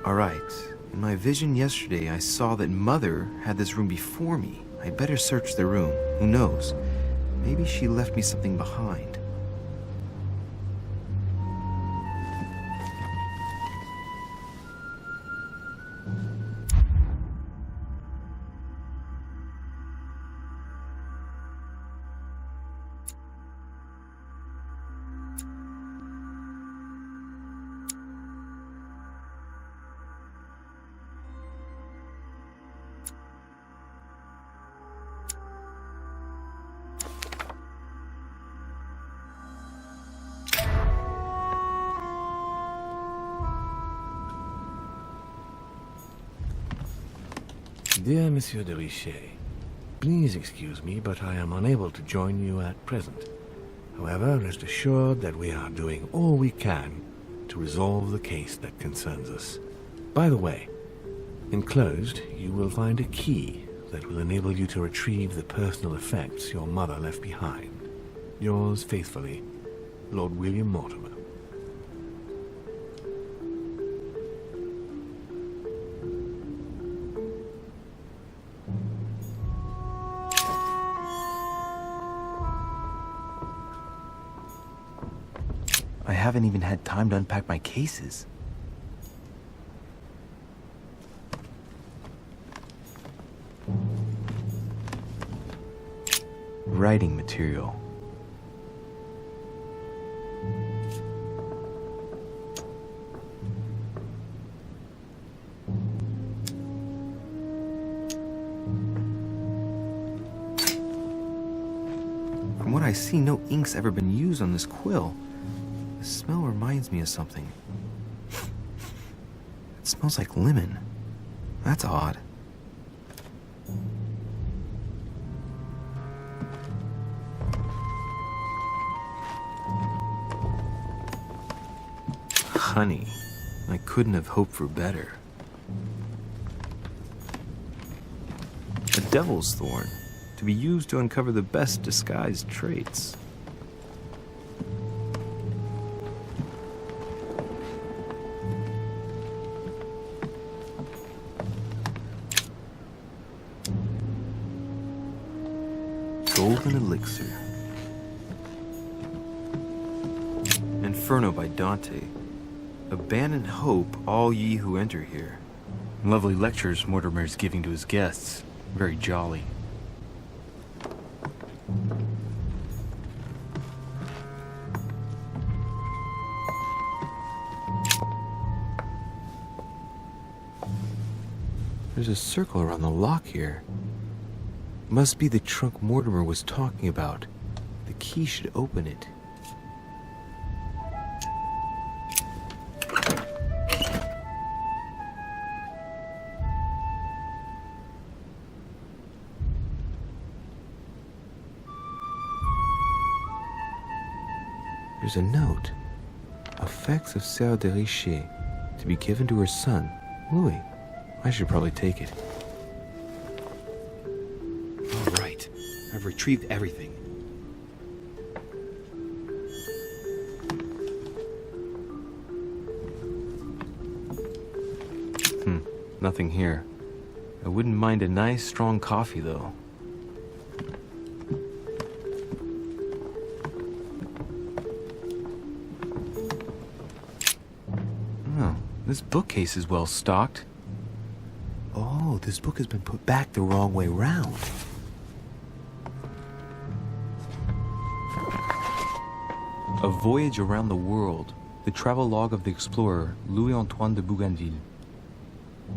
Alright, in my vision yesterday I saw that Mother had this room before me. I'd better search the room. Who knows? Maybe she left me something behind. Dear Monsieur de Richet, please excuse me, but I am unable to join you at present. However, rest assured that we are doing all we can to resolve the case that concerns us. By the way, enclosed, you will find a key that will enable you to retrieve the personal effects your mother left behind. Yours faithfully, Lord William Mortimer. I haven't even had time to unpack my cases. Writing material. From what I see, no ink's ever been used on this quill. The smell reminds me of something. It smells like lemon. That's odd. Honey. I couldn't have hoped for better. A devil's thorn, to be used to uncover the best disguised traits. Golden Elixir. Inferno by Dante. Abandon hope, all ye who enter here. Lovely lectures Mortimer's giving to his guests. Very jolly. There's a circle around the lock here. Must be the trunk Mortimer was talking about. The key should open it. There's a note. Effects of Sœur de Richet, to be given to her son, Louis. I should probably take it. All right. I've retrieved everything. Nothing here. I wouldn't mind a nice, strong coffee, though. Oh, this bookcase is well stocked. Oh, this book has been put back the wrong way round. A Voyage Around the World, the travelogue of the explorer Louis-Antoine de Bougainville.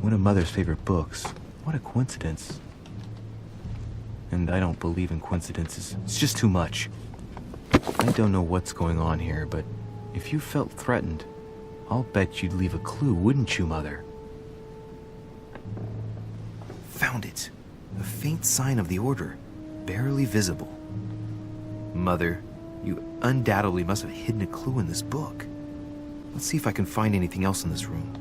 One of Mother's favorite books. What a coincidence. And I don't believe in coincidences. It's just too much. I don't know what's going on here, but if you felt threatened, I'll bet you'd leave a clue, wouldn't you, Mother? Found it. A faint sign of the order, barely visible. Mother, You undoubtedly must have hidden a clue in this book. Let's see if I can find anything else in this room.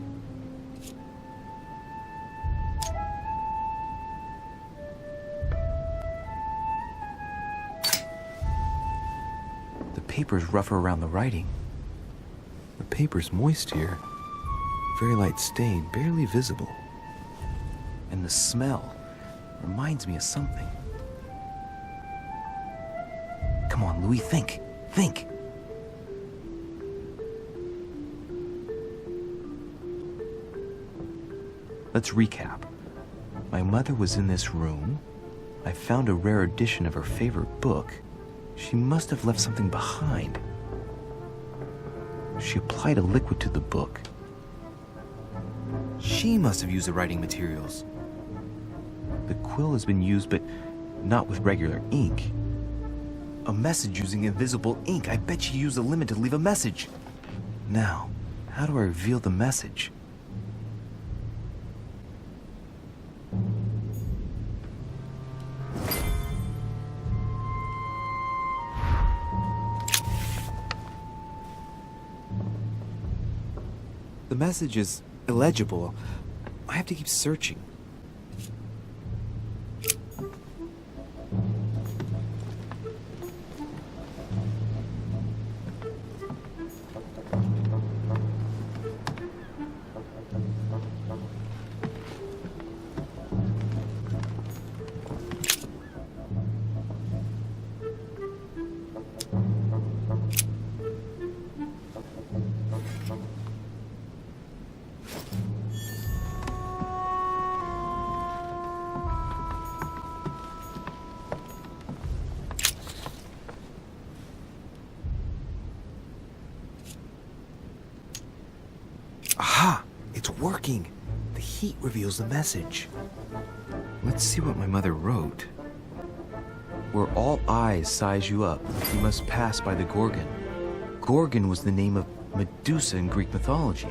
the paper's rougher around the writing. The paper's moist here. Very light stain, barely visible. And the smell reminds me of something. Come on, Louis, think. Think. Let's recap. My mother was in this room. I found a rare edition of her favorite book. She must have left something behind. She applied a liquid to the book. She must have used the writing materials. The quill has been used, but not with regular ink. A message using invisible ink. I bet she used a limit to leave a message. Now, how do I reveal the message? The message is illegible. I have to keep searching. Aha! It's working! The heat reveals the message. Let's see what my mother wrote. Where all eyes size you up, you must pass by the Gorgon. Gorgon was the name of Medusa in Greek mythology.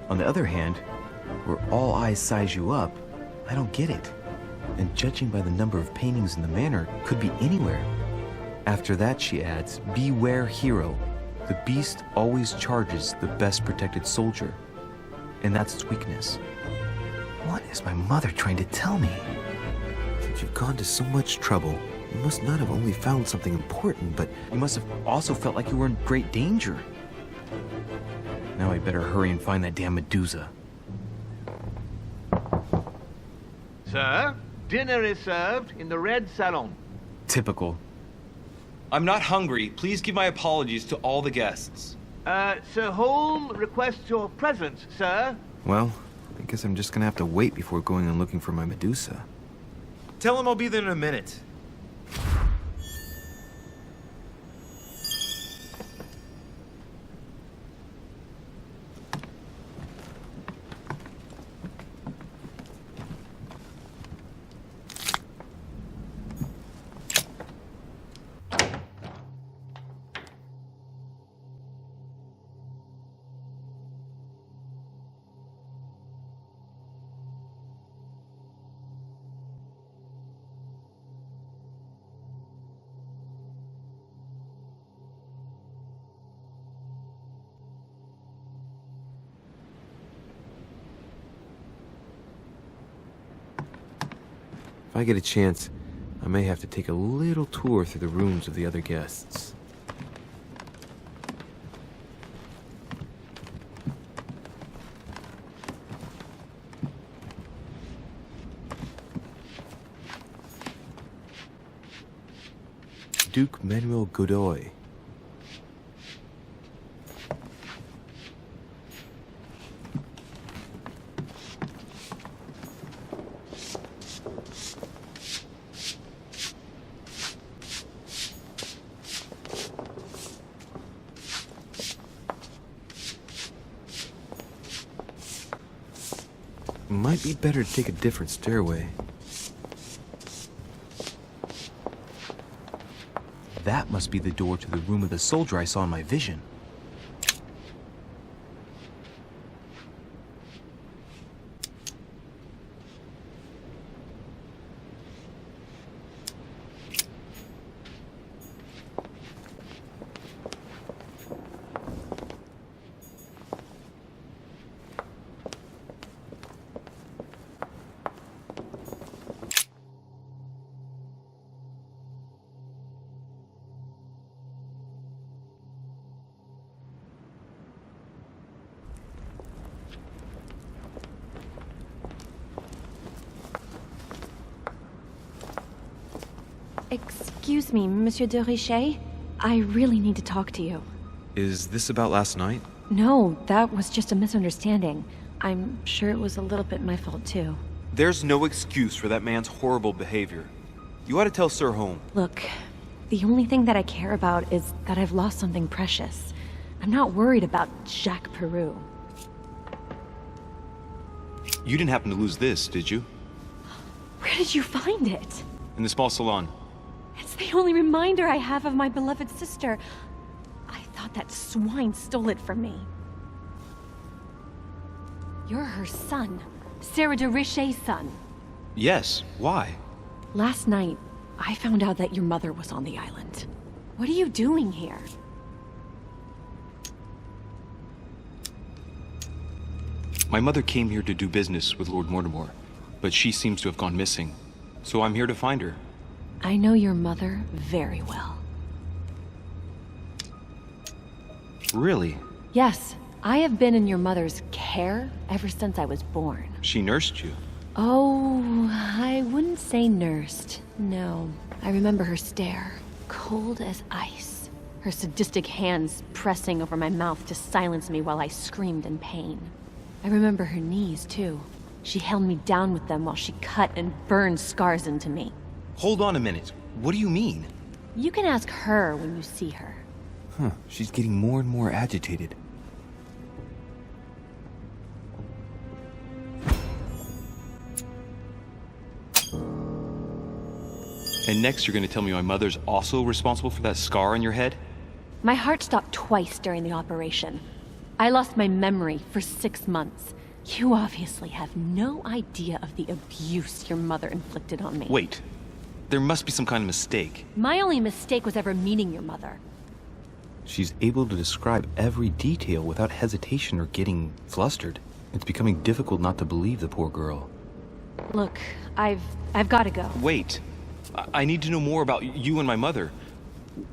On the other hand, where all eyes size you up, I don't get it. And judging by the number of paintings in the manor, could be anywhere. After that, she adds, beware hero. The beast always charges the best protected soldier. And that's its weakness. What is my mother trying to tell me? If you've gone to so much trouble, you must not have only found something important, but You must have also felt like you were in great danger. Now I better hurry and find that damn Medusa. Sir, dinner is served in the Red Salon. Typical. I'm not hungry. Please give my apologies to all the guests. Sir Holm requests your presence, sir. well, I guess I'm just gonna have to wait before going and looking for my Medusa. Tell him I'll be there in a minute. If I get a chance, I may have to take a little tour through the rooms of the other guests. Duke Manuel Godoy. Might be better to take a different stairway. That must be the door to the room of the soldier I saw in my vision. Excuse me, Monsieur de Richet. I really need to talk to you. Is this about last night? No, that was just a misunderstanding. I'm sure it was a little bit my fault, too. There's no excuse for that man's horrible behavior. You ought to tell Sir Home. Look, the only thing that I care about is that I've lost something precious. I'm not worried about Jacques Peru. You didn't happen to lose this, did you? Where did you find it? In the small salon. It's the only reminder I have of my beloved sister. I thought that swine stole it from me. You're her son. Sarah de Richet's son. Yes, why? Last night, I found out that your mother was on the island. What are you doing here? My mother came here to do business with Lord Mortimer, but she seems to have gone missing. So I'm here to find her. I know your mother very well. Really? Yes, I have been in your mother's care ever since I was born. She nursed you? Oh, I wouldn't say nursed. No, I remember her stare, cold as ice. Her sadistic hands pressing over my mouth to silence me while I screamed in pain. I remember her knees, too. She held me down with them while she cut and burned scars into me. Hold on a minute. What do you mean? You can ask her when you see her. Huh, she's getting more and more agitated. And next you're going to tell me my mother's also responsible for that scar on your head? My heart stopped twice during the operation. I lost my memory for 6 months. You obviously have no idea of the abuse your mother inflicted on me. Wait. There must be some kind of mistake. My only mistake was ever meeting your mother. She's able to describe every detail without hesitation or getting flustered. It's becoming difficult not to believe the poor girl. Look, I've got to go. Wait. I need to know more about you and my mother.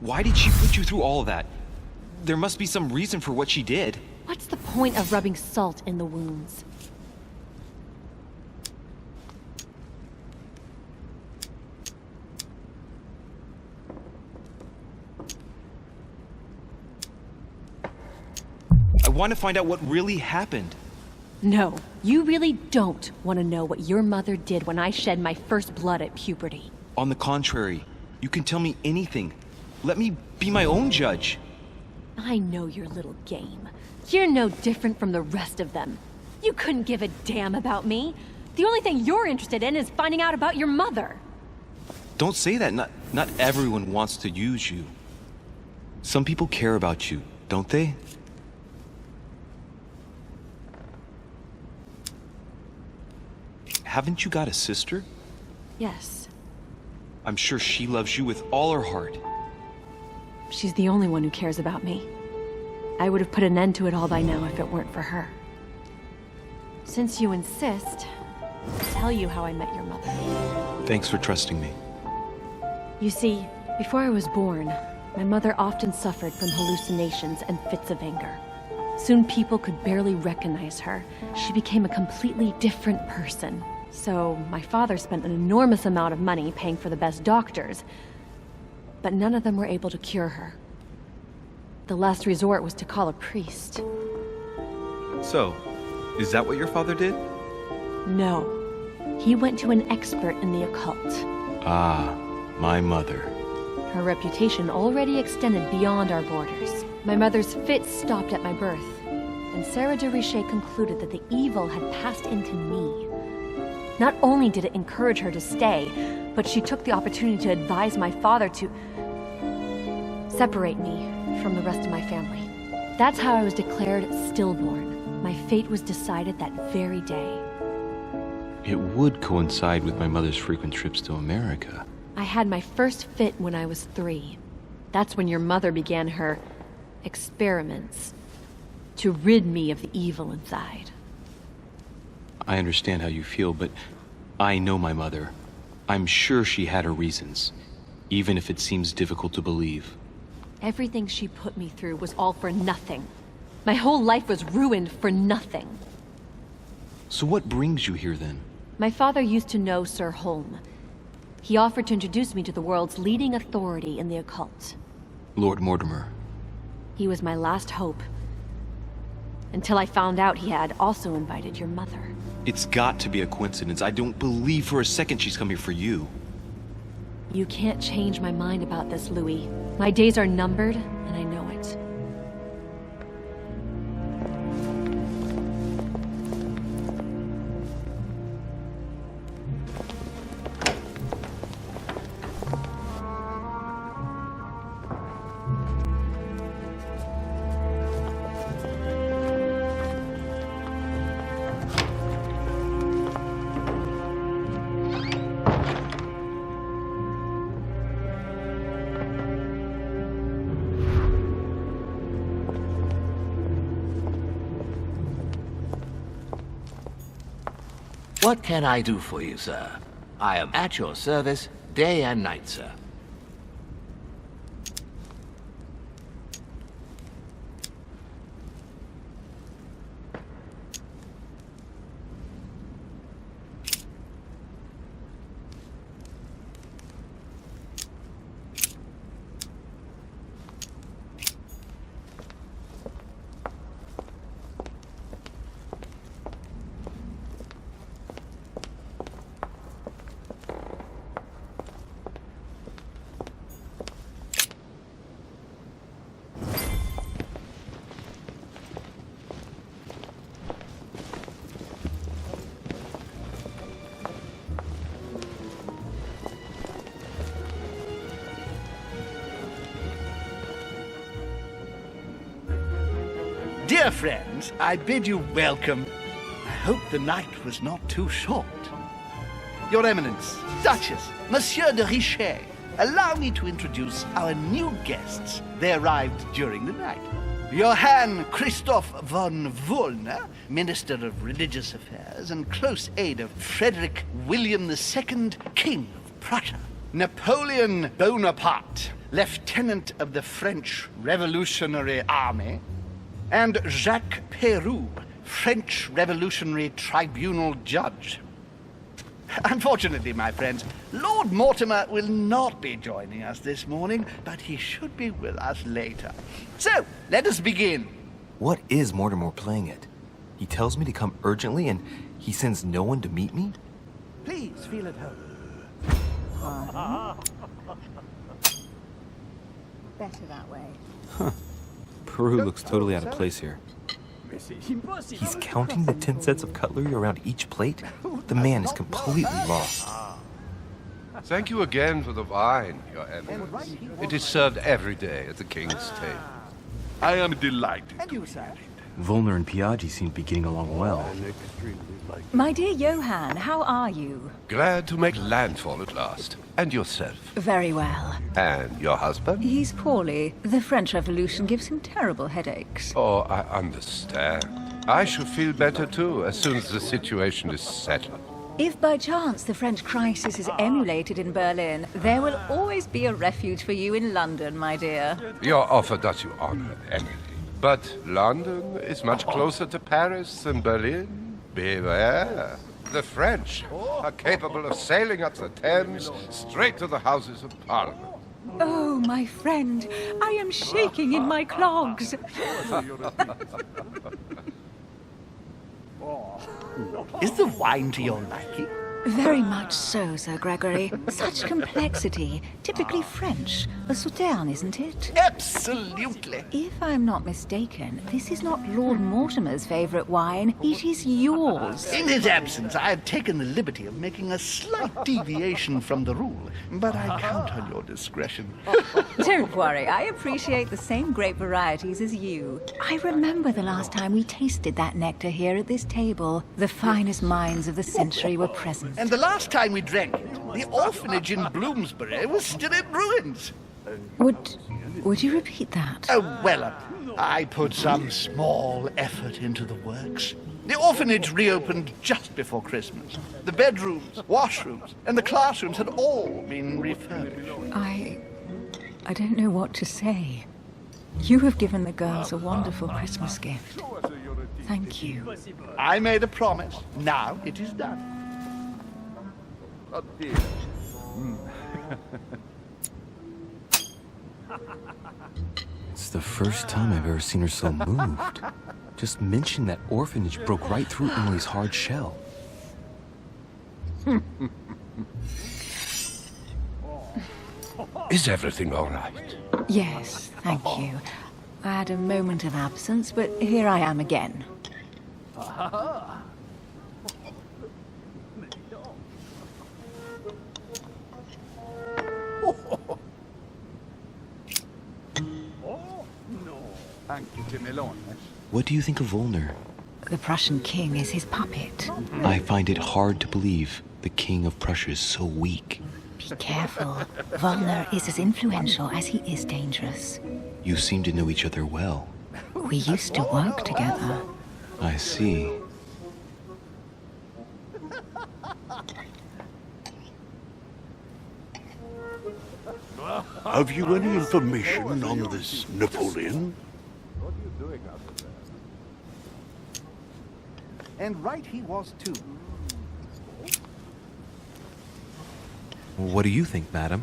Why did she put you through all of that? There must be some reason for what she did. What's the point of rubbing salt in the wounds? I want to find out what really happened. No, you really don't want to know what your mother did when I shed my first blood at puberty. On the contrary, you can tell me anything. Let me be my own judge. I know your little game. You're no different from the rest of them. You couldn't give a damn about me. The only thing you're interested in is finding out about your mother. Don't say that. Not everyone wants to use you. Some people care about you, don't they? Haven't you got a sister? Yes, I'm sure she loves you with all her heart. she's the only one who cares about me. I would have put an end to it all by now if it weren't for her. Since you insist, I'll tell you how I met your mother. Thanks for trusting me. You see, before I was born, my mother often suffered from hallucinations and fits of anger. Soon people could barely recognize her. She became a completely different person. So my father spent an enormous amount of money paying for the best doctors. but none of them were able to cure her. The last resort was to call a priest. So, is that what your father did? No. He went to an expert in the occult. Ah, my mother. Her reputation already extended beyond our borders. My mother's fits stopped at my birth, and Sarah de Richet concluded that the evil had passed into me. Not only did it encourage her to stay, but she took the opportunity to advise my father to separate me from the rest of my family. That's how I was declared stillborn. My fate was decided that very day. It would coincide with my mother's frequent trips to America. I had my first fit when I was 3. That's when your mother began her experiments to rid me of the evil inside. I understand how you feel, but I know my mother. I'm sure she had her reasons, even if it seems difficult to believe. Everything she put me through was all for nothing. My whole life was ruined for nothing. So what brings you here then? My father used to know Sir Holm. He offered to introduce me to the world's leading authority in the occult. Lord Mortimer. He was my last hope. Until I found out he had also invited your mother. It's got to be a coincidence. I don't believe for a second she's come here for you. You can't change my mind about this, Louis. My days are numbered, and I know it. What can I do for you, sir? I am at your service, day and night, sir. Dear friends, I bid you welcome. I hope the night was not too short. Your Eminence, Duchess, Monsieur de Richet, allow me to introduce our new guests. They arrived during the night. Johann Christoph von Wollner, Minister of Religious Affairs and close aide of Frederick William II, King of Prussia. Napoleon Bonaparte, Lieutenant of the French Revolutionary Army. And Jacques Peroux, French Revolutionary Tribunal Judge. Unfortunately, my friends, Lord Mortimer will not be joining us this morning, but he should be with us later. So, let us begin. What is Mortimer playing at? He tells me to come urgently and he sends no one to meet me? Please feel at home. Better that way. Peru looks totally out of place here. He's counting the 10 sets of cutlery around each plate? The man is completely lost. Thank you again for the wine, Your Eminence. It is served every day at the King's table. I am delighted. And you, sir? Volner and Piaggi seem to be getting along well. My dear Johann, how are you? Glad to make landfall at last. And yourself? Very well. And your husband? He's poorly. The French Revolution gives him terrible headaches. Oh, I understand. I shall feel better too, as soon as the situation is settled. If by chance the French crisis is emulated in Berlin, there will always be a refuge for you in London, my dear. Your offer does you honor, Emily. But London is much closer to Paris than Berlin. Beware. The French are capable of sailing up the Thames straight to the Houses of Parliament. Oh, my friend, I am shaking in my clogs. Is the wine to your liking? Very much so, Sir Gregory. Such complexity. Typically French. A Sauterne, isn't it? Absolutely. If I'm not mistaken, this is not Lord Mortimer's favorite wine. It is yours. In his absence, I have taken the liberty of making a slight deviation from the rule, but I count on your discretion. Don't worry, I appreciate the same grape varieties as you. I remember the last time we tasted that nectar here at this table. The finest minds of the century were present. And the last time we drank it, the orphanage in Bloomsbury was still in ruins. Would you repeat that? Oh, well, I put some small effort into the works. The orphanage reopened just before Christmas. The bedrooms, washrooms, and the classrooms had all been refurbished. I don't know what to say. You have given the girls a wonderful Christmas gift. Thank you. I made a promise. Now it is done. It's the first time I've ever seen her so moved. Just mention that orphanage broke right through Emily's hard shell. Is everything all right? Yes, thank you. I had a moment of absence, but here I am again. What do you think of Volner? The Prussian king is his puppet. I find it hard to believe the king of Prussia is so weak. Be careful. Volner is as influential as he is dangerous. You seem to know each other well. We used to work together. I see. Have you any information on this Napoleon? And right he was, too. What do you think, madam?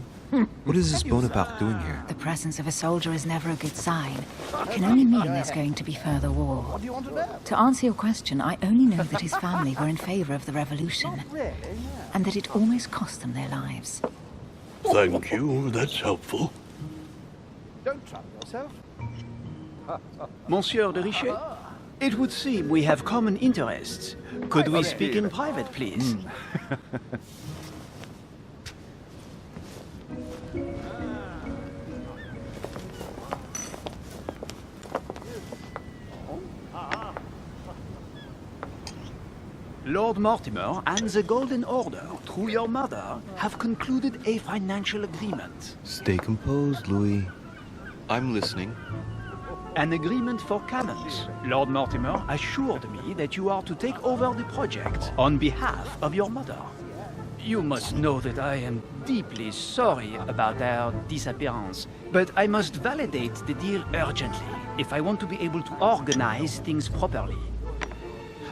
What is this Bonaparte doing here? The presence of a soldier is never a good sign. It can only mean there's going to be further war. What do you want to know? To answer your question, I only know that his family were in favor of the revolution, and that it almost cost them their lives. Thank you, that's helpful. Don't trouble yourself. Monsieur de Richet, it would seem we have common interests. Could we speak in private, please? Lord Mortimer and the Golden Order, through your mother, have concluded a financial agreement. Stay composed, Louis. I'm listening. An agreement for cannons. Lord Mortimer assured me that you are to take over the project on behalf of your mother. You must know that I am deeply sorry about their disappearance, but I must validate the deal urgently if I want to be able to organize things properly.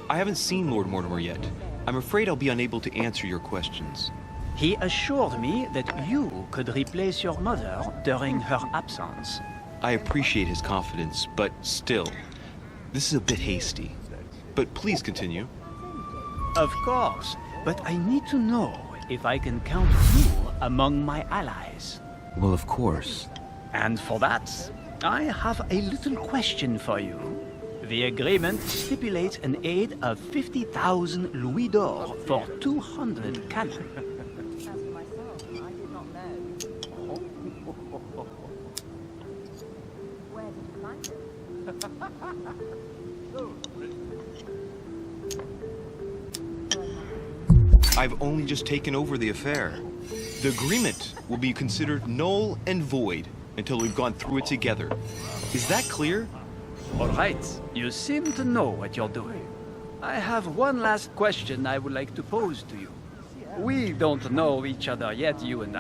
I haven't seen Lord Mortimer yet. I'm afraid I'll be unable to answer your questions. He assured me that you could replace your mother during her absence. I appreciate his confidence, but still, this is a bit hasty. But please continue. Of course, but I need to know if I can count you among my allies. Well, of course. And for that, I have a little question for you. The agreement stipulates an aid of 50,000 louis d'or for 200 cannon. I've only just taken over the affair. The agreement will be considered null and void until we've gone through it together. Is that clear? All right, you seem to know what you're doing. I have one last question I would like to pose to you. We don't know each other yet, you and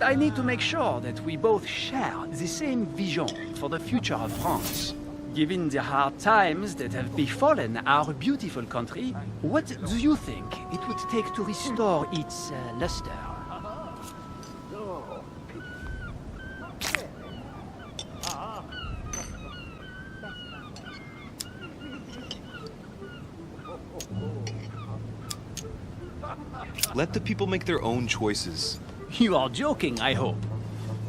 I need to make sure that we both share the same vision for the future of France. Given the hard times that have befallen our beautiful country, what do you think it would take to restore its luster? Let the people make their own choices. You are joking, I hope.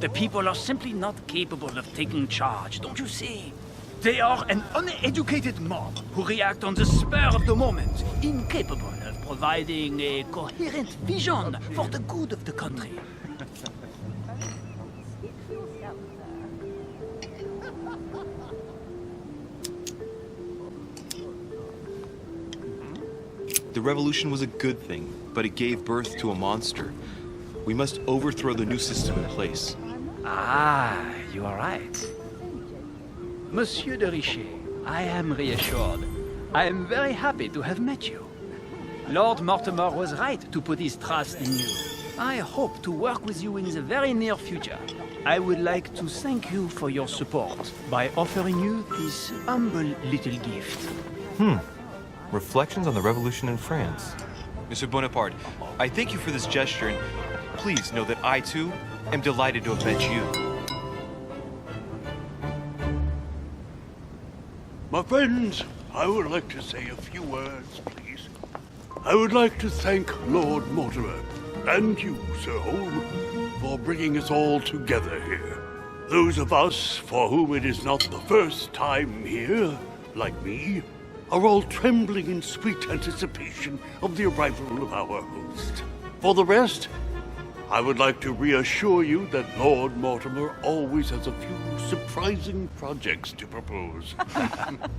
The people are simply not capable of taking charge, don't you see? They are an uneducated mob who react on the spur of the moment, incapable of providing a coherent vision for the good of the country. The revolution was a good thing, but it gave birth to a monster. We must overthrow the new system in place. Ah, you are right. Monsieur de Richet, I am reassured. I am very happy to have met you. Lord Mortimer was right to put his trust in you. I hope to work with you in the very near future. I would like to thank you for your support by offering you this humble little gift. Reflections on the Revolution in France. Mr. Bonaparte, I thank you for this gesture, and please know that I, too, am delighted to have met you. My friends, I would like to say a few words, please. I would like to thank Lord Mortimer and you, Sir Holm, for bringing us all together here. Those of us for whom it is not the first time here, like me, are all trembling in sweet anticipation of the arrival of our host. For the rest, I would like to reassure you that Lord Mortimer always has a few surprising projects to propose.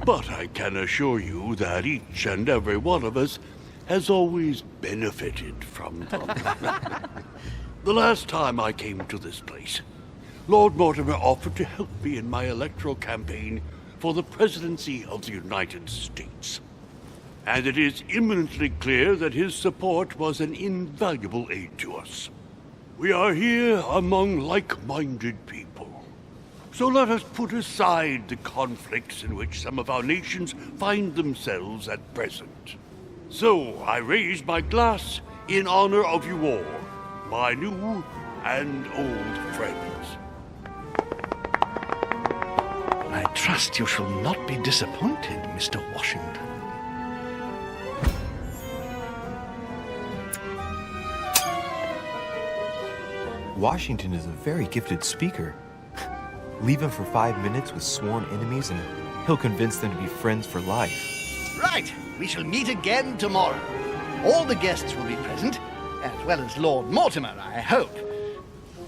But I can assure you that each and every one of us has always benefited from them. The last time I came to this place, Lord Mortimer offered to help me in my electoral campaign for the presidency of the United States. And it is eminently clear that his support was an invaluable aid to us. We are here among like-minded people. So let us put aside the conflicts in which some of our nations find themselves at present. So I raise my glass in honor of you all, my new and old friends. I trust you shall not be disappointed, Mr. Washington. Washington is a very gifted speaker. Leave him for 5 minutes with sworn enemies and he'll convince them to be friends for life. Right, we shall meet again tomorrow. All the guests will be present, as well as Lord Mortimer, I hope.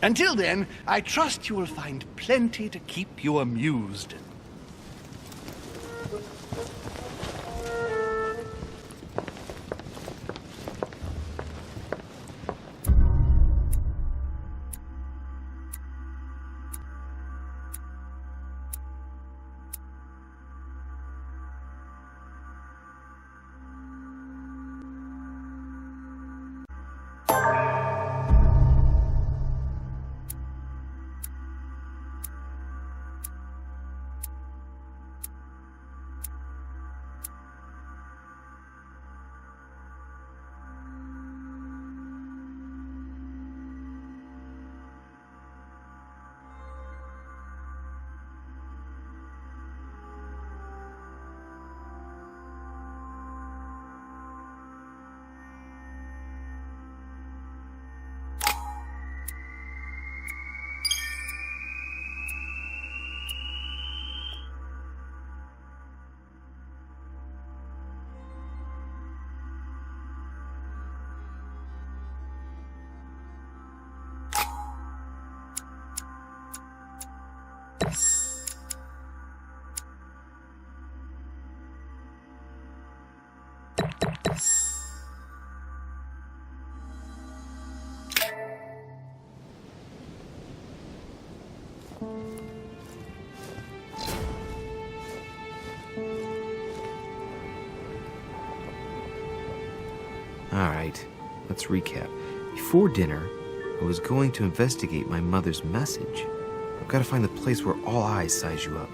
Until then, I trust you will find plenty to keep you amused. Alright, let's recap. Before dinner, I was going to investigate my mother's message. I've got to find the place where all eyes size you up.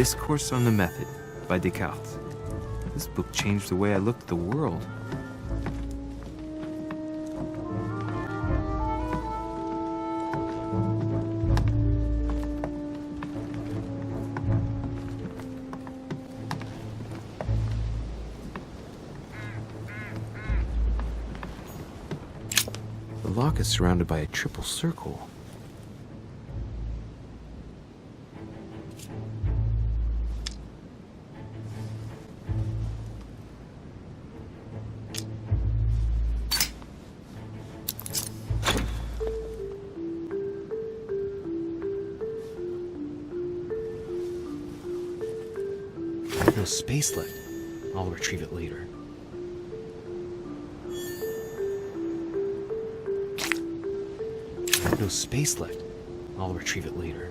Discourse on the Method by Descartes. This book changed the way I looked at the world. The lock is surrounded by a triple circle. No space left. I'll retrieve it later. No space left. I'll retrieve it later.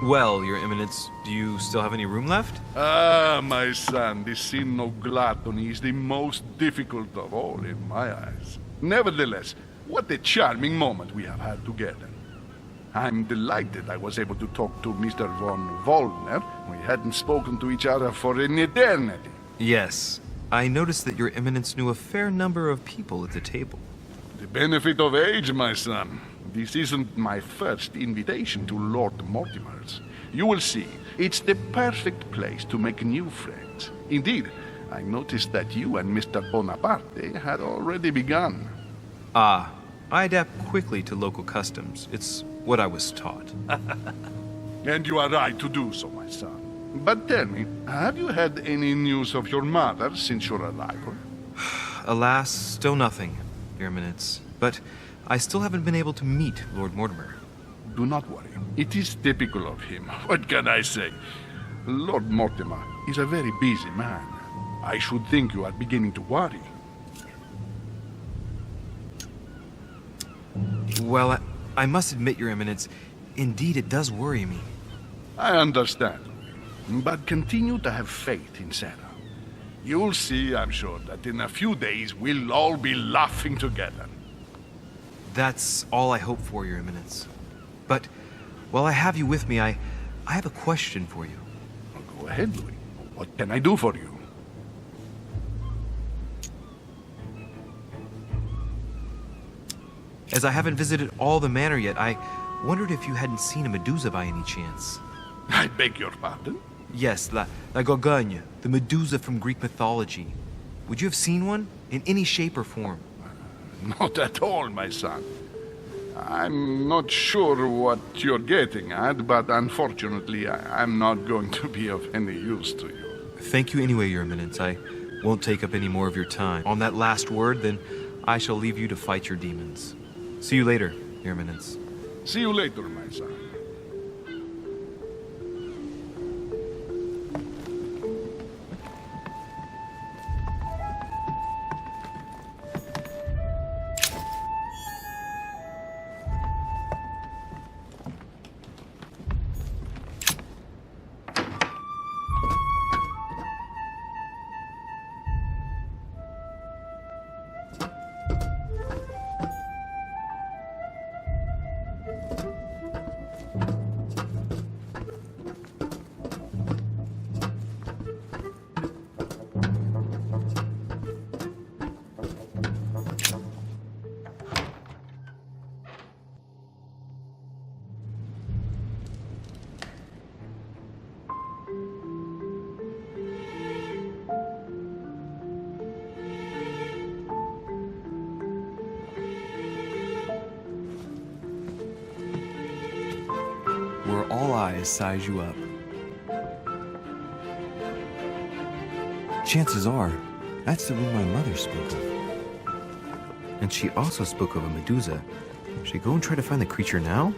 Well, Your Eminence, do you still have any room left? Ah, my son, the sin of gluttony is the most difficult of all in my eyes. Nevertheless, what a charming moment we have had together. I'm delighted I was able to talk to Mr. von Waldner. We hadn't spoken to each other for an eternity. Yes. I noticed that Your Eminence knew a fair number of people at the table. The benefit of age, my son. This isn't my first invitation to Lord Mortimer's. You will see, it's the perfect place to make new friends. Indeed, I noticed that you and Mr. Bonaparte had already begun. Ah, I adapt quickly to local customs. It's what I was taught. And you are right to do so, my son. But tell me, have you had any news of your mother since your arrival? Alas, still nothing, Your Eminence. But I still haven't been able to meet Lord Mortimer. Do not worry. It is typical of him. What can I say? Lord Mortimer is a very busy man. I should think you are beginning to worry. Well, I must admit, Your Eminence, indeed it does worry me. I understand. But continue to have faith in Sarah. You'll see, I'm sure, that in a few days we'll all be laughing together. That's all I hope for, Your Eminence. But while I have you with me, I have a question for you. Go ahead, Louis. What can I do for you? As I haven't visited all the manor yet, I wondered if you hadn't seen a Medusa by any chance. I beg your pardon? Yes, La Gorgogne, the Medusa from Greek mythology. Would you have seen one? In any shape or form? Not at all, my son. I'm not sure what you're getting at, but unfortunately, I'm not going to be of any use to you. Thank you anyway, Your Eminence. I won't take up any more of your time. On that last word, then, I shall leave you to fight your demons. See you later, Your Eminence. See you later, my son. Where all eyes size you up. Chances are, that's the room my mother spoke of. And she also spoke of a Medusa. Should I go and try to find the creature now?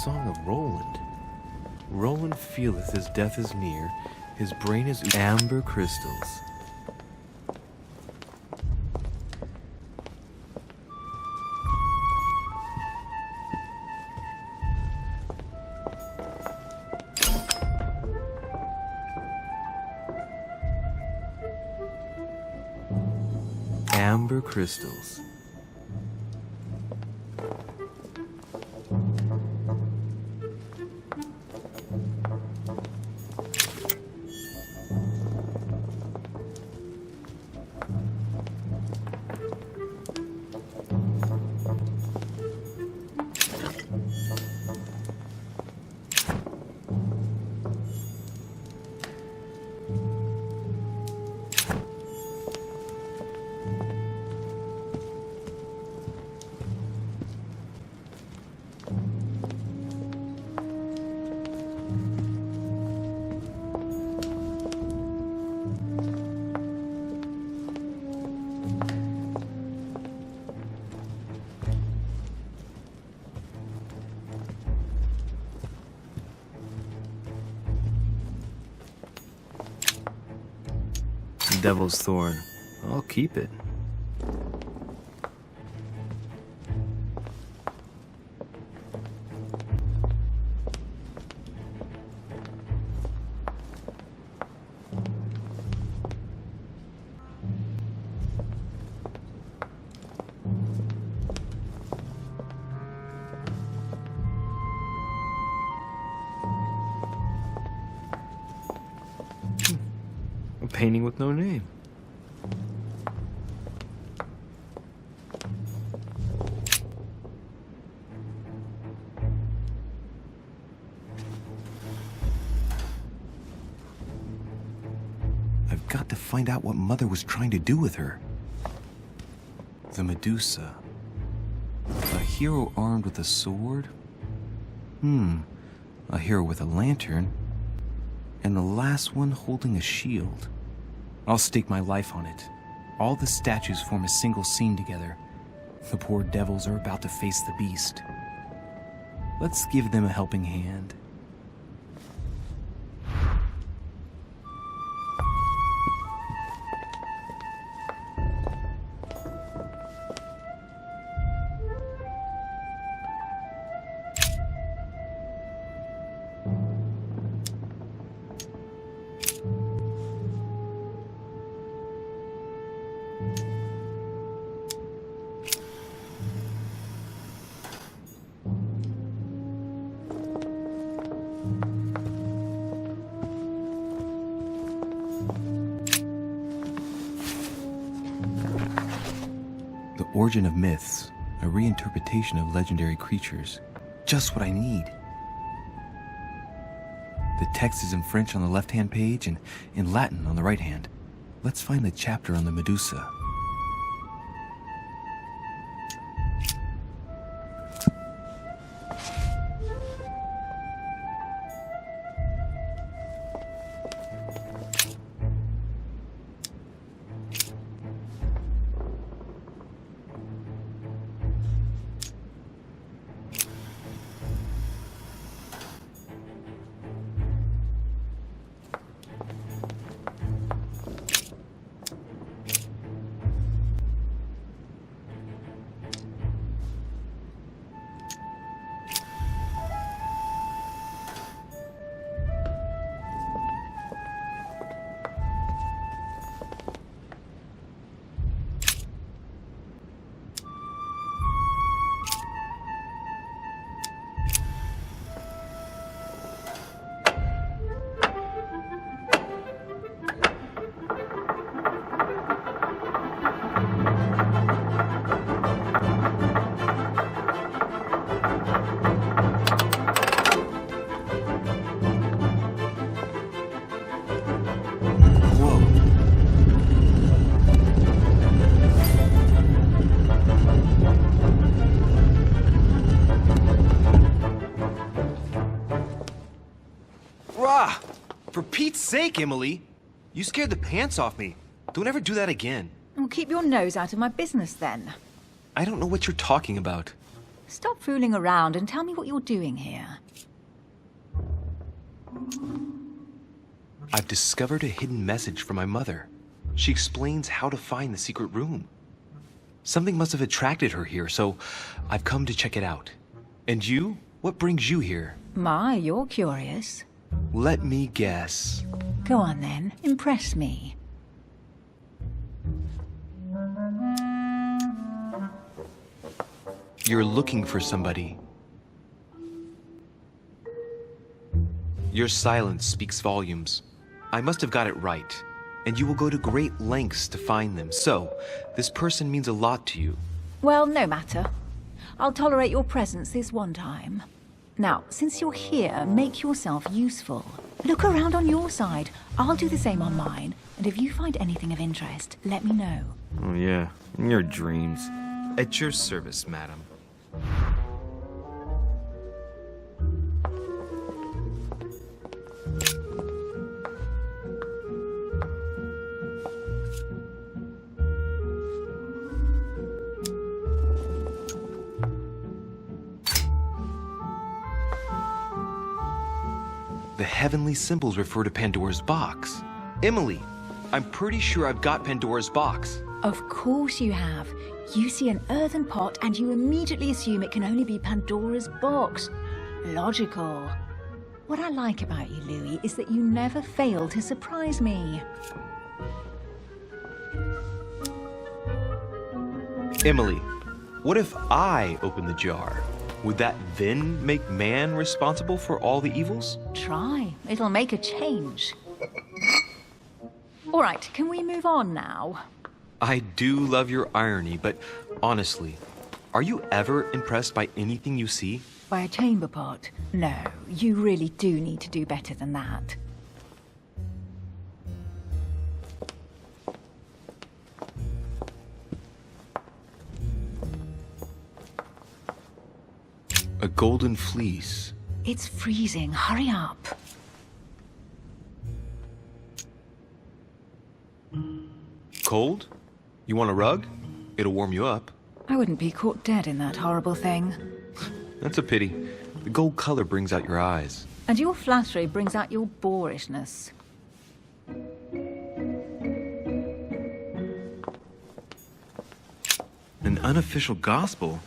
song of Roland. Roland feeleth his death is near, his brain is amber crystals. Amber crystals. Devil's Thorn. I'll keep it. A painting with no name. I've got to find out what Mother was trying to do with her. The Medusa. A hero armed with a sword? A hero with a lantern. And the last one holding a shield. I'll stake my life on it. All the statues form a single scene together. The poor devils are about to face the beast. Let's give them a helping hand. Origin of Myths, a reinterpretation of legendary creatures. Just what I need. The text is in French on the left-hand page and in Latin on the right hand. Let's find the chapter on the Medusa. For Pete's sake, Emily! You scared the pants off me. Don't ever do that again. Well, keep your nose out of my business then. I don't know what you're talking about. Stop fooling around and tell me what you're doing here. I've discovered a hidden message from my mother. She explains how to find the secret room. Something must have attracted her here, so I've come to check it out. And you? What brings you here? My, you're curious. Let me guess. Go on then, impress me. You're looking for somebody. Your silence speaks volumes. I must have got it right, and you will go to great lengths to find them. So, this person means a lot to you. Well, no matter. I'll tolerate your presence this one time. Now, since you're here, make yourself useful. Look around on your side. I'll do the same on mine. And if you find anything of interest, let me know. Oh yeah, in your dreams. At your service, madam. The heavenly symbols refer to Pandora's box. Emily, I'm pretty sure I've got Pandora's box. Of course you have. You see an earthen pot and you immediately assume it can only be Pandora's box. Logical. What I like about you, Louis, is that you never fail to surprise me. Emily, what if I open the jar? Would that then make man responsible for all the evils? Try. It'll make a change. All right, can we move on now? I do love your irony, but honestly, are you ever impressed by anything you see? By a chamber pot? No, you really do need to do better than that. A golden fleece. It's freezing. Hurry up. Cold? You want a rug? It'll warm you up. I wouldn't be caught dead in that horrible thing. That's a pity. The gold color brings out your eyes. And your flattery brings out your boorishness. An unofficial gospel?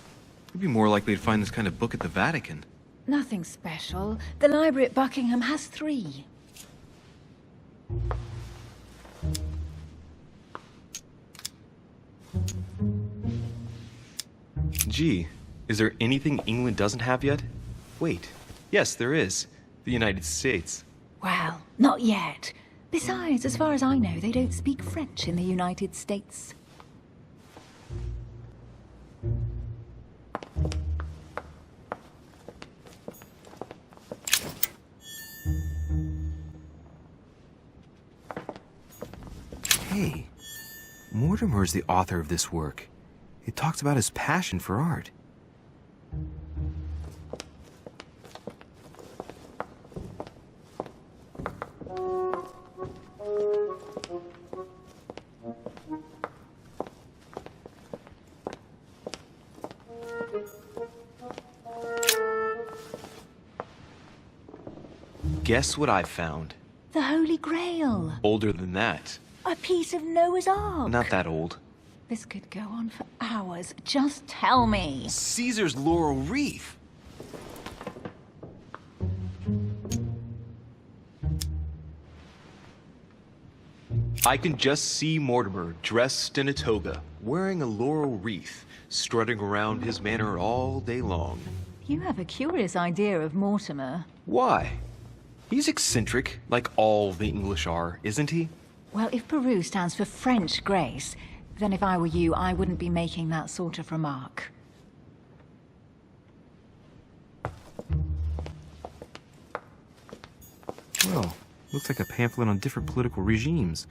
You'd be more likely to find this kind of book at the Vatican. Nothing special. The library at Buckingham has 3. Gee, is there anything England doesn't have yet? Wait, yes, there is. The United States. Well, not yet. Besides, as far as I know, they don't speak French in the United States. Hey, Mortimer is the author of this work. It talks about his passion for art. Guess what I found? The Holy Grail. Older than that. A piece of Noah's Ark. Not that old. This could go on for hours. Just tell me. Caesar's laurel wreath. I can just see Mortimer dressed in a toga, wearing a laurel wreath, strutting around his manor all day long. You have a curious idea of Mortimer. Why? He's eccentric, like all the English are, isn't he? Well, if Peru stands for French grace, then if I were you, I wouldn't be making that sort of remark. Well, looks like a pamphlet on different political regimes,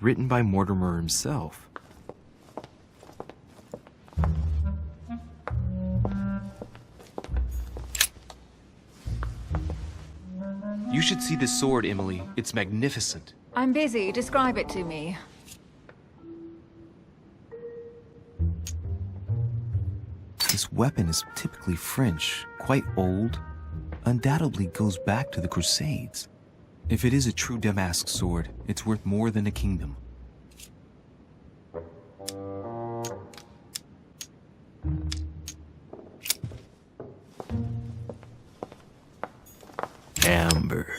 written by Mortimer himself. You should see this sword, Emily. It's magnificent. I'm busy. Describe it to me. This weapon is typically French, quite old, undoubtedly goes back to the Crusades. If it is a true Damask sword, it's worth more than a kingdom. Amber.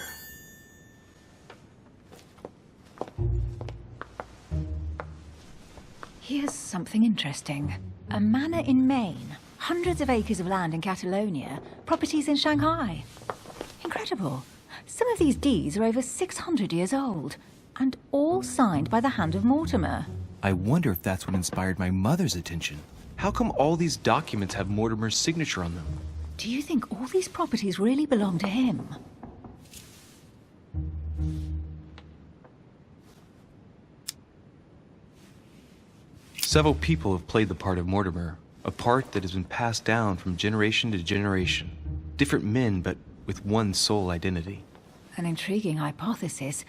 Here's something interesting. A manor in Maine, hundreds of acres of land in Catalonia, properties in Shanghai. Incredible. Some of these deeds are over 600 years old, and all signed by the hand of Mortimer. I wonder if that's what inspired my mother's attention. How come all these documents have Mortimer's signature on them? Do you think all these properties really belong to him? Several people have played the part of Mortimer, a part that has been passed down from generation to generation. Different men, but with one sole identity. An intriguing hypothesis,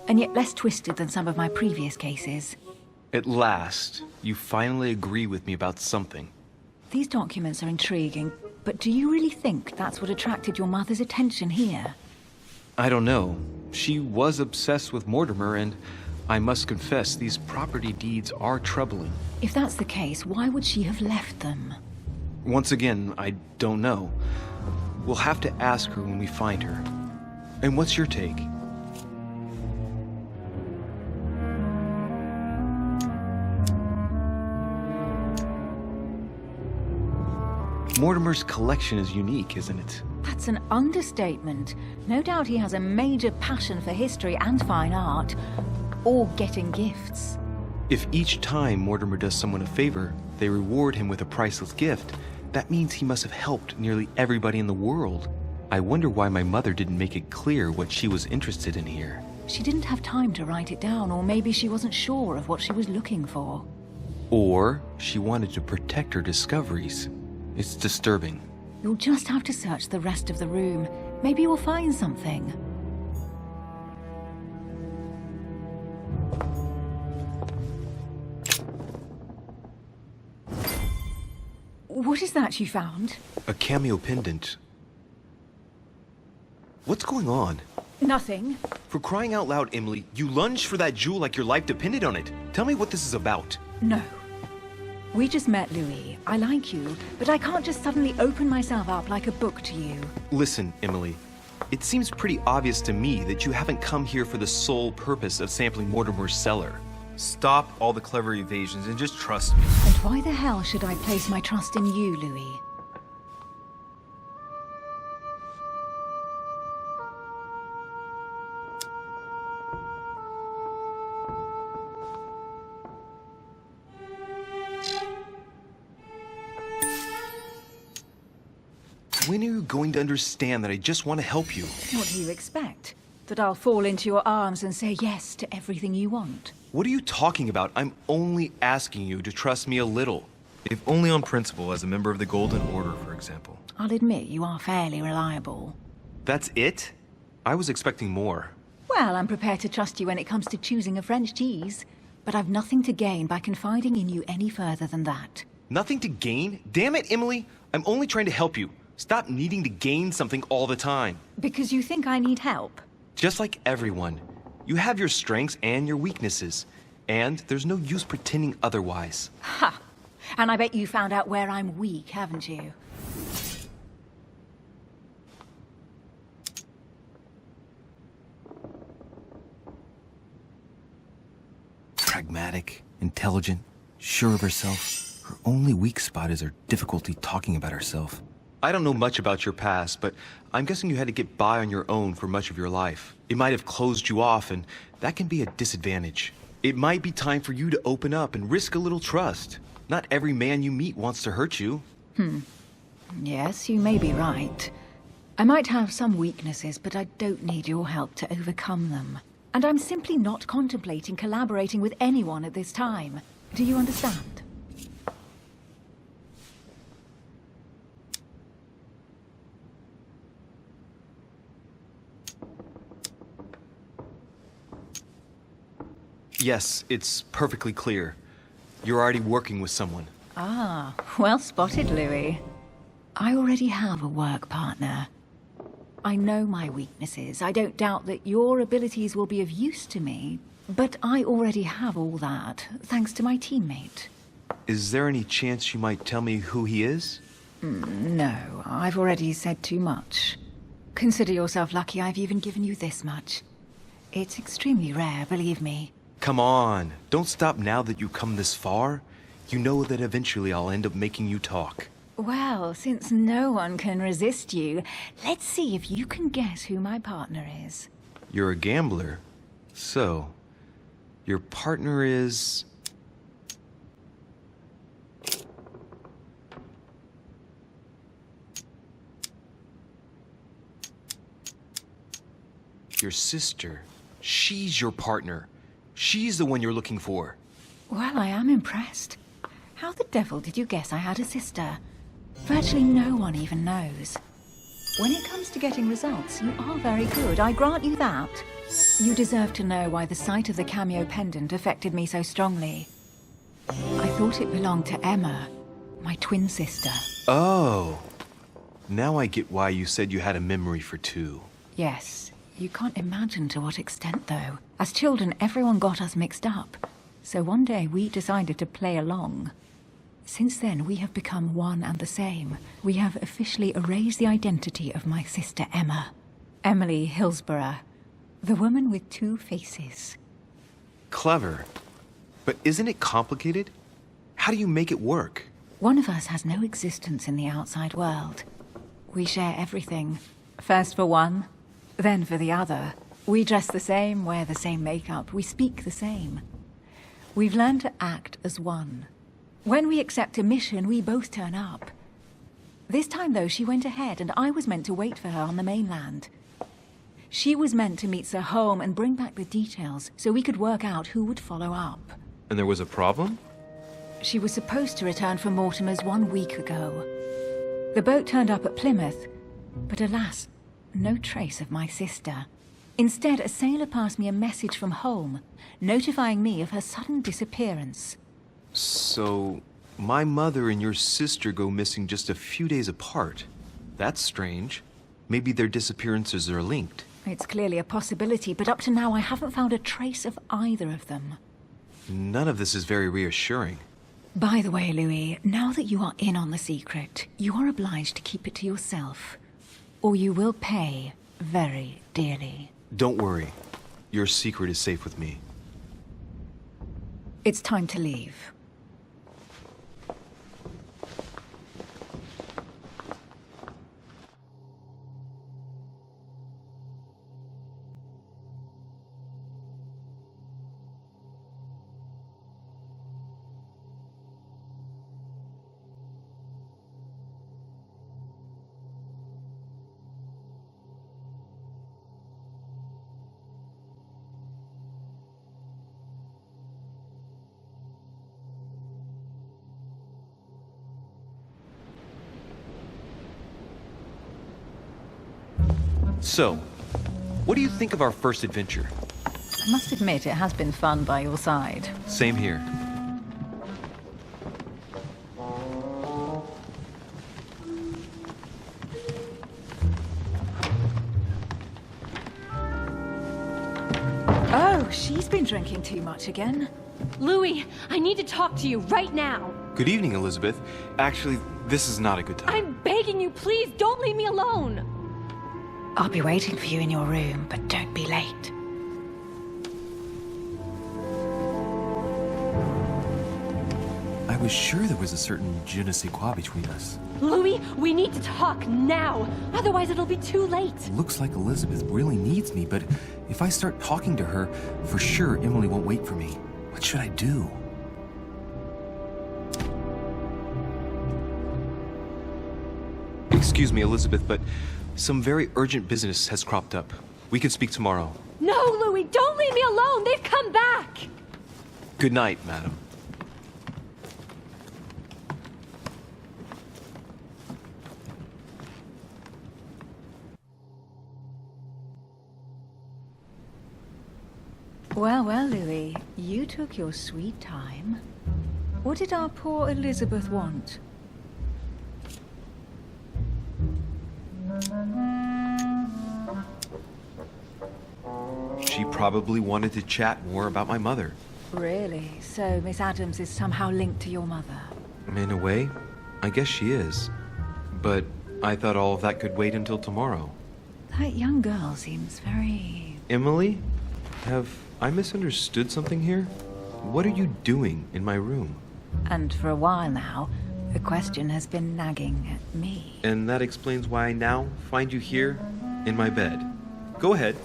and yet less twisted than some of my previous cases. At last, you finally agree with me about something. These documents are intriguing, but do you really think that's what attracted your mother's attention here? I don't know. She was obsessed with Mortimer, and I must confess, these property deeds are troubling. If that's the case, why would she have left them? Once again, I don't know. We'll have to ask her when we find her. And what's your take? Mortimer's collection is unique, isn't it? That's an understatement. No doubt he has a major passion for history and fine art, or getting gifts. If each time Mortimer does someone a favor, they reward him with a priceless gift, that means he must have helped nearly everybody in the world. I wonder why my mother didn't make it clear what she was interested in here. She didn't have time to write it down, or maybe she wasn't sure of what she was looking for. Or she wanted to protect her discoveries. It's disturbing. You'll just have to search the rest of the room. Maybe you'll find something. What is that you found? A cameo pendant. What's going on? Nothing. For crying out loud, Emily, you lunged for that jewel like your life depended on it. Tell me what this is about. No. We just met, Louis. I like you, but I can't just suddenly open myself up like a book to you. Listen, Emily. It seems pretty obvious to me that you haven't come here for the sole purpose of sampling Mortimer's cellar. Stop all the clever evasions and just trust me. And why the hell should I place my trust in you, Louis? When are you going to understand that I just want to help you? What do you expect? That I'll fall into your arms and say yes to everything you want? What are you talking about? I'm only asking you to trust me a little. If only on principle, as a member of the Golden Order, for example. I'll admit you are fairly reliable. That's it? I was expecting more. Well, I'm prepared to trust you when it comes to choosing a French cheese, but I've nothing to gain by confiding in you any further than that. Nothing to gain? Damn it, Emily! I'm only trying to help you. Stop needing to gain something all the time. Because you think I need help? Just like everyone. You have your strengths and your weaknesses. And there's no use pretending otherwise. Ha! And I bet you found out where I'm weak, haven't you? Pragmatic, intelligent, sure of herself. Her only weak spot is her difficulty talking about herself. I don't know much about your past, but I'm guessing you had to get by on your own for much of your life. It might have closed you off, and that can be a disadvantage. It might be time for you to open up and risk a little trust. Not every man you meet wants to hurt you. Yes, you may be right. I might have some weaknesses, but I don't need your help to overcome them. And I'm simply not contemplating collaborating with anyone at this time. Do you understand? Yes, it's perfectly clear. You're already working with someone. Ah, well spotted, Louis. I already have a work partner. I know my weaknesses. I don't doubt that your abilities will be of use to me, but I already have all that, thanks to my teammate. Is there any chance you might tell me who he is? No, I've already said too much. Consider yourself lucky I've even given you this much. It's extremely rare, believe me. Come on, don't stop now that you've come this far. You know that eventually I'll end up making you talk. Well, since no one can resist you, let's see if you can guess who my partner is. You're a gambler. So, your partner is... Your sister. She's your partner. She's the one you're looking for. Well, I am impressed. How the devil did you guess I had a sister? Virtually no one even knows. When it comes to getting results, you are very good, I grant you that. You deserve to know why the sight of the cameo pendant affected me so strongly. I thought it belonged to Emma, my twin sister. Oh. Now I get why you said you had a memory for two. Yes, you can't imagine to what extent, though. As children, everyone got us mixed up. So one day we decided to play along. Since then, we have become one and the same. We have officially erased the identity of my sister Emma. Emily Hillsborough. The woman with two faces. Clever. But isn't it complicated? How do you make it work? One of us has no existence in the outside world. We share everything. First for one, then for the other. We dress the same, wear the same makeup, we speak the same. We've learned to act as one. When we accept a mission, we both turn up. This time, though, she went ahead, and I was meant to wait for her on the mainland. She was meant to meet Sir Home and bring back the details, so we could work out who would follow up. And there was a problem? She was supposed to return from Mortimer's 1 week ago. The boat turned up at Plymouth, but alas, no trace of my sister. Instead, a sailor passed me a message from home, notifying me of her sudden disappearance. So, my mother and your sister go missing just a few days apart. That's strange. Maybe their disappearances are linked. It's clearly a possibility, but up to now I haven't found a trace of either of them. None of this is very reassuring. By the way, Louis, now that you are in on the secret, you are obliged to keep it to yourself, or you will pay very dearly. Don't worry. Your secret is safe with me. It's time to leave. So, what do you think of our first adventure? I must admit, it has been fun by your side. Same here. Oh, she's been drinking too much again. Louis, I need to talk to you right now. Good evening, Elizabeth. Actually, this is not a good time. I'm begging you, please don't leave me alone. I'll be waiting for you in your room, but don't be late. I was sure there was a certain je ne sais quoi between us. Louis, we need to talk now. Otherwise, it'll be too late. Looks like Elizabeth really needs me, but if I start talking to her, for sure Emily won't wait for me. What should I do? Excuse me, Elizabeth, but some very urgent business has cropped up. We can speak tomorrow. No, Louis, don't leave me alone. They've come back. Good night, madam. Well, well, Louis, you took your sweet time. What did our poor Elizabeth want? probably wanted to chat more about my mother. Really? So Miss Adams is somehow linked to your mother? In a way, I guess she is. But I thought all of that could wait until tomorrow. That young girl seems very... Emily? Have I misunderstood something here? What are you doing in my room? And for a while now, the question has been nagging at me. And that explains why I now find you here, in my bed. Go ahead.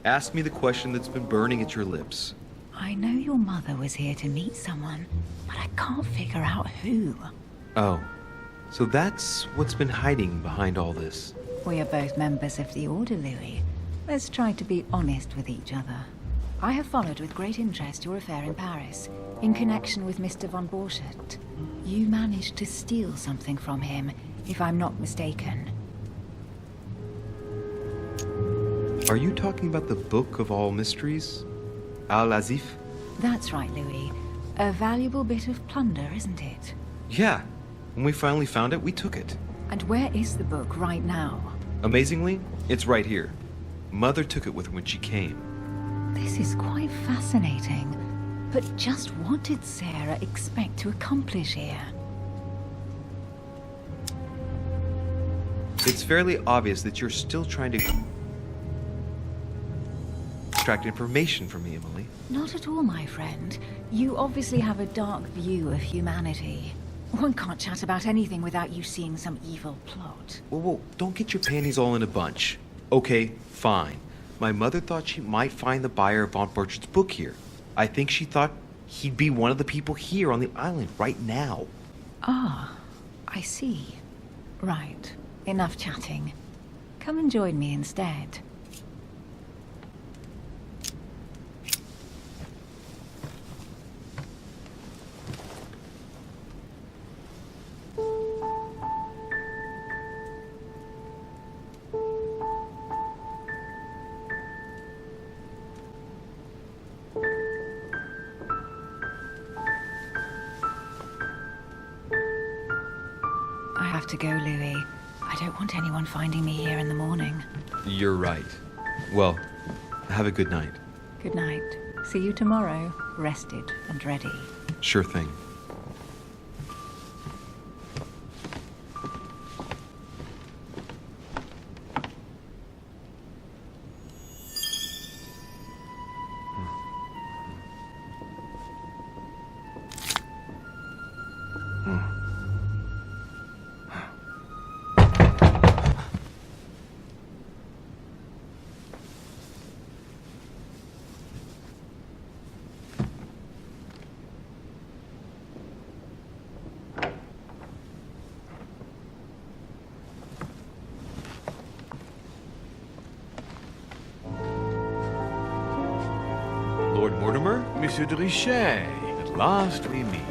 Ask me the question that's been burning at your lips. I know your mother was here to meet someone, but I can't figure out who. Oh, so that's what's been hiding behind all this. We are both members of the Order, Louis. Let's try to be honest with each other. I have followed with great interest your affair in Paris, in connection with Mr. von Borchardt. You managed to steal something from him, if I'm not mistaken. Are you talking about the Book of All Mysteries? Al-Azif? That's right, Louis. A valuable bit of plunder, isn't it? Yeah. When we finally found it, we took it. And where is the book right now? Amazingly, it's right here. Mother took it with her when she came. This is quite fascinating. But just what did Sarah expect to accomplish here? It's fairly obvious that you're still trying to extract information from me, Emily. Not at all, my friend. You obviously have a dark view of humanity. One can't chat about anything without you seeing some evil plot. Whoa, don't get your panties all in a bunch. Okay, fine. My mother thought she might find the buyer of von Borchardt's book here. I think she thought he'd be one of the people here on the island right now. Ah, I see. Right. Enough chatting. Come and join me instead. I have to go, Louis. I don't want anyone finding me here in the morning. You're right. Well, have a good night. Good night. See you tomorrow, rested and ready. Sure thing. Lord Mortimer? Monsieur de Richet, at last we meet.